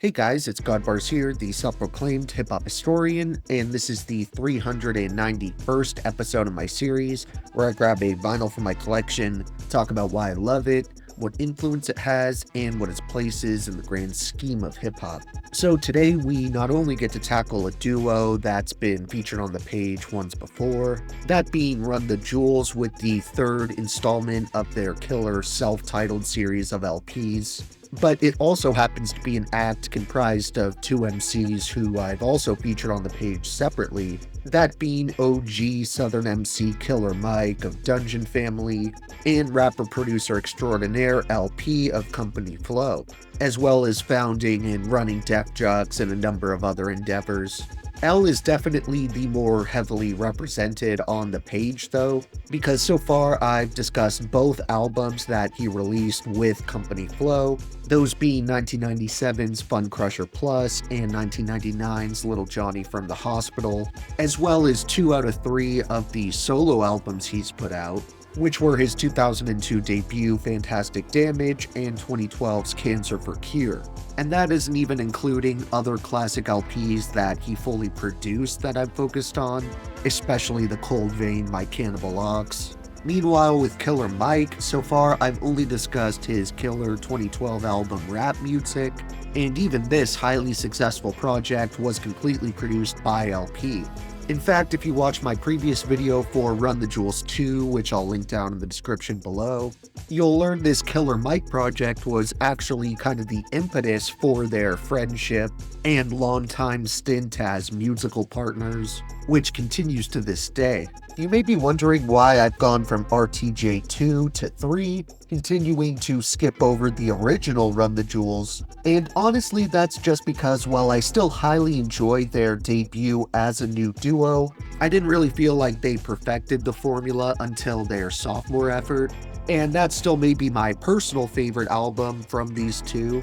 Hey guys, it's Godbars here, the self-proclaimed hip-hop historian, and this is the 391st episode of my series, where I grab a vinyl from my collection, talk about why I love it, what influence it has, and what its place is in the grand scheme of hip-hop. So today we not only get to tackle a duo that's been featured on the page once before, that being Run the Jewels with the third installment of their killer self-titled series of LPs, but it also happens to be an act comprised of two MCs who I've also featured on the page separately, that being OG Southern MC Killer Mike of Dungeon Family and rapper-producer extraordinaire LP of Company Flow, as well as founding and running Def Jux and a number of other endeavors. L is definitely the more heavily represented on the page though, because so far I've discussed both albums that he released with Company Flow, those being 1997's Fun Crusher Plus and 1999's Little Johnny from the Hospital, as well as 2 out of 3 of the solo albums he's put out, which were his 2002 debut Fantastic Damage and 2012's Cancer for Cure. And that isn't even including other classic LPs that he fully produced that I've focused on, especially the Cold Vein by Cannibal Ox. Meanwhile, with Killer Mike, so far I've only discussed his killer 2012 album Rap Music, and even this highly successful project was completely produced by LP. In fact, if you watch my previous video for Run the Jewels 2, which I'll link down in the description below, you'll learn this Killer Mike project was actually kind of the impetus for their friendship and longtime stint as musical partners, which continues to this day. You may be wondering why I've gone from RTJ 2 to 3, continuing to skip over the original Run the Jewels, and honestly that's just because while I still highly enjoy their debut as a new duo, I didn't really feel like they perfected the formula until their sophomore effort, and that still may be my personal favorite album from these two.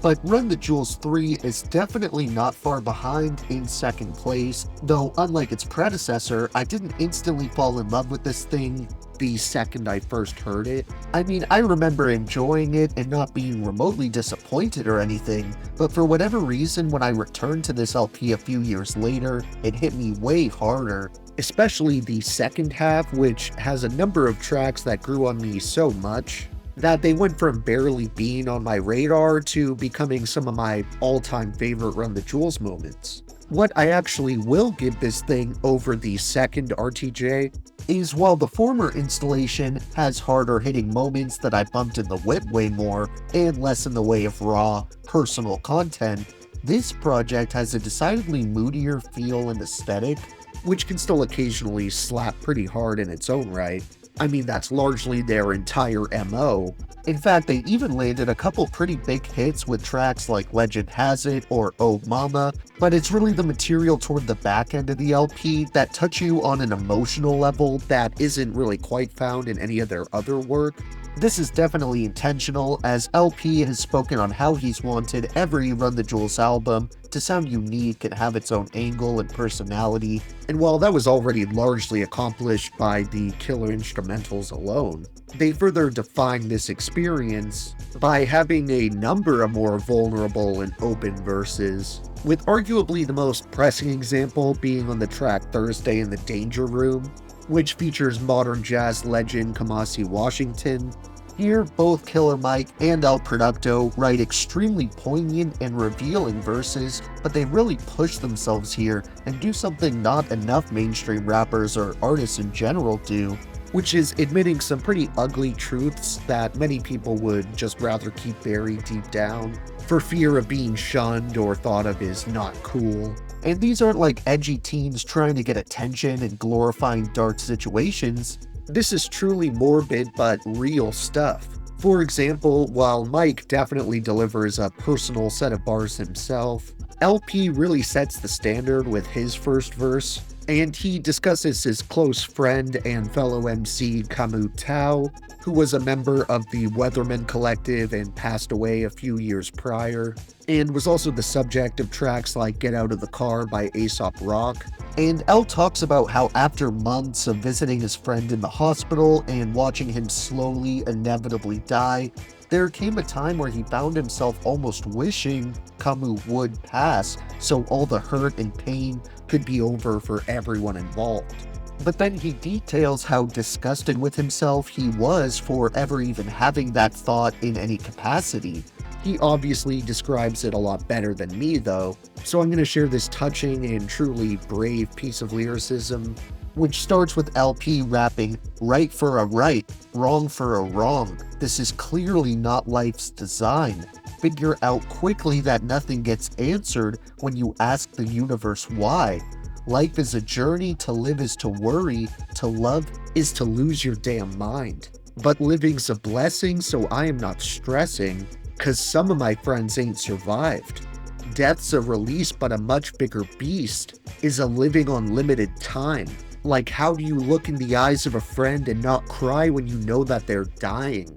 But Run the Jewels 3 is definitely not far behind in second place, though unlike its predecessor, I didn't instantly fall in love with this thing the second I first heard it. I mean, I remember enjoying it and not being remotely disappointed or anything, but for whatever reason when I returned to this LP a few years later, it hit me way harder. Especially the second half, which has a number of tracks that grew on me so much that they went from barely being on my radar to becoming some of my all-time favorite Run the Jewels moments. What I actually will give this thing over the second RTJ is while the former installation has harder hitting moments that I bumped in the whip way more and less in the way of raw, personal content, this project has a decidedly moodier feel and aesthetic, which can still occasionally slap pretty hard in its own right. I mean, that's largely their entire MO. In fact, they even landed a couple pretty big hits with tracks like Legend Has It or Oh Mama, but it's really the material toward the back end of the LP that touch you on an emotional level that isn't really quite found in any of their other work. This is definitely intentional, as LP has spoken on how he's wanted every Run the Jewels album to sound unique and have its own angle and personality, and while that was already largely accomplished by the killer instrumentals alone, they further defined this experience by having a number of more vulnerable and open verses, with arguably the most pressing example being on the track Thursday in the Danger Room, which features modern jazz legend Kamasi Washington. Here, both Killer Mike and El Producto write extremely poignant and revealing verses, but they really push themselves here and do something not enough mainstream rappers or artists in general do, which is admitting some pretty ugly truths that many people would just rather keep buried deep down, for fear of being shunned or thought of as not cool. And these aren't like edgy teens trying to get attention and glorifying dark situations. This is truly morbid but real stuff. For example, while Mike definitely delivers a personal set of bars himself, LP really sets the standard with his first verse, and he discusses his close friend and fellow MC Camus Tao, who was a member of the Weatherman Collective and passed away a few years prior, and was also the subject of tracks like Get Out of the Car by Aesop Rock. And L talks about how after months of visiting his friend in the hospital and watching him slowly, inevitably die, There came a time where he found himself almost wishing Camus would pass so all the hurt and pain could be over for everyone involved. But then he details how disgusted with himself he was for ever even having that thought in any capacity. He obviously describes it a lot better than me though, so I'm going to share this touching and truly brave piece of lyricism, which starts with LP rapping, "Right for a right, wrong for a wrong. This is clearly not life's design. Figure out quickly that nothing gets answered when you ask the universe why. Life is a journey, to live is to worry, to love is to lose your damn mind. But living's a blessing, so I am not stressing, 'cause some of my friends ain't survived. Death's a release, but a much bigger beast is a living on limited time. Like, how do you look in the eyes of a friend and not cry when you know that they're dying?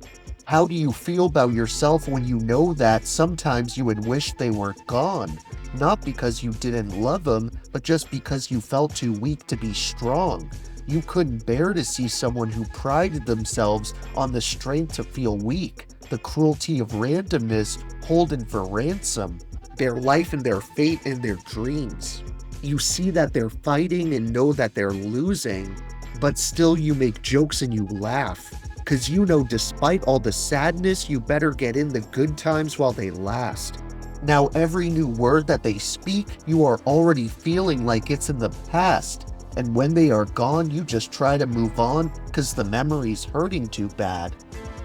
How do you feel about yourself when you know that sometimes you would wish they were gone? Not because you didn't love them, but just because you felt too weak to be strong. You couldn't bear to see someone who prided themselves on the strength to feel weak, the cruelty of randomness holding for ransom, their life and their fate and their dreams. You see that they're fighting and know that they're losing, but still you make jokes and you laugh. 'Cause you know despite all the sadness, you better get in the good times while they last. Now every new word that they speak, you are already feeling like it's in the past. And when they are gone, you just try to move on 'cause the memory's hurting too bad.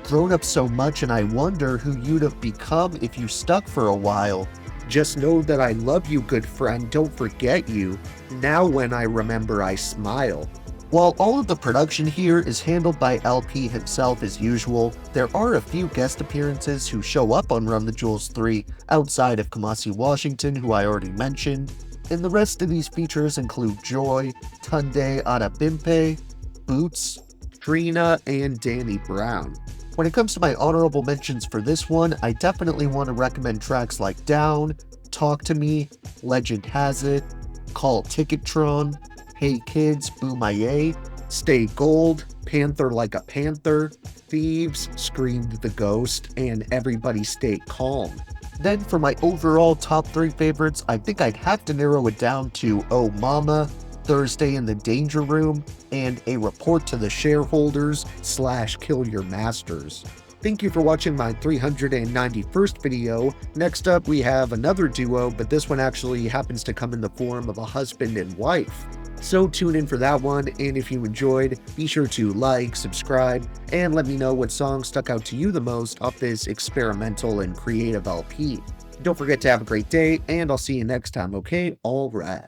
Grown up so much and I wonder who you'd have become if you stuck for a while. Just know that I love you, good friend, don't forget you. Now when I remember, I smile." While all of the production here is handled by LP himself as usual, there are a few guest appearances who show up on Run the Jewels 3 outside of Kamasi Washington, who I already mentioned, and the rest of these features include Joy, Tunde Adebimpe, Boots, Trina, and Danny Brown. When it comes to my honorable mentions for this one, I definitely want to recommend tracks like Down, Talk to Me, Legend Has It, Call Ticketron, Hey Kids, Boomaye, Stay Gold, Panther Like a Panther, Thieves, Screamed the Ghost, and Everybody Stay Calm. Then for my overall top 3 favorites, I think I'd have to narrow it down to Oh Mama, Thursday in the Danger Room, and A Report to the Shareholders / Kill Your Masters. Thank you for watching my 391st video. Next up we have another duo, but this one actually happens to come in the form of a husband and wife. So tune in for that one, and if you enjoyed, be sure to like, subscribe, and let me know what song stuck out to you the most off this experimental and creative LP. Don't forget to have a great day, and I'll see you next time, okay? Alright.